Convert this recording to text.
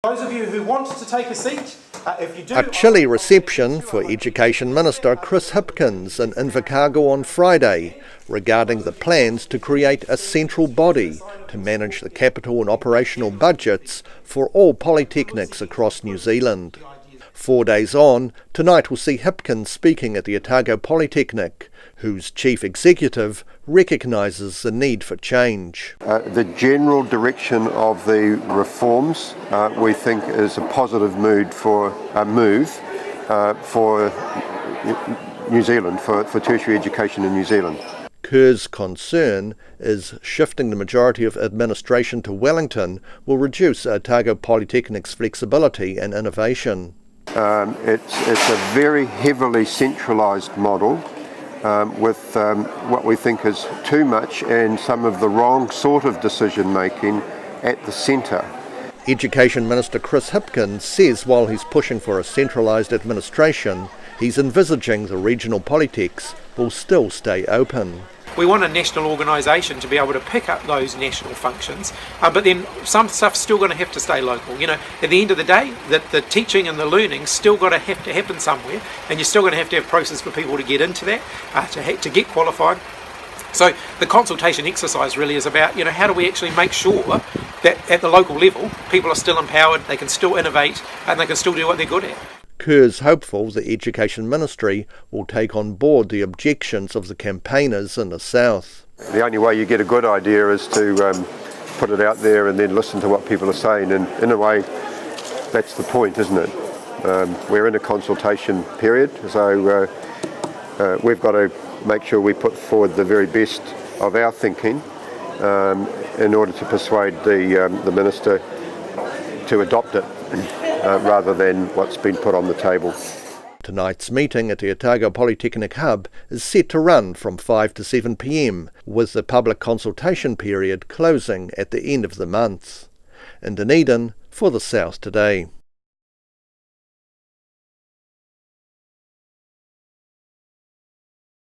Those of you who want to take a seat, if you do... A chilly reception for Education Minister Chris Hipkins in Invercargill on Friday regarding the plans to create a central body to manage the capital and operational budgets for all polytechnics across New Zealand. 4 days on, tonight we'll see Hipkins speaking at the Otago Polytechnic, whose chief executive recognises the need for change. The general direction of the reforms we think is a positive move for New Zealand, for tertiary education in New Zealand. Kerr's concern is shifting the majority of administration to Wellington will reduce Otago Polytechnic's flexibility and innovation. It's a very heavily centralised model with what we think is too much and some of the wrong sort of decision making at the centre. Education Minister Chris Hipkins says while he's pushing for a centralised administration, he's envisaging the regional polytechs will still stay open. We want a national organisation to be able to pick up those national functions, but then some stuff's still going to have to stay local. You know, at the end of the day, the teaching and the learning's still got to have to happen somewhere, and you're still going to have process for people to get into that, to get qualified. So the consultation exercise really is about, how do we actually make sure that at the local level, people are still empowered, they can still innovate, and they can still do what they're good at. Kerr's hopeful the Education Ministry will take on board the objections of the campaigners in the south. The only way you get a good idea is to put it out there and then listen to what people are saying, and in a way that's the point, isn't it? We're in a consultation period, so we've got to make sure we put forward the very best of our thinking in order to persuade the Minister to adopt it. Rather than what's been put on the table. Tonight's meeting at the Otago Polytechnic Hub is set to run from 5 to 7 p.m, with the public consultation period closing at the end of the month. In Dunedin, for the South Today.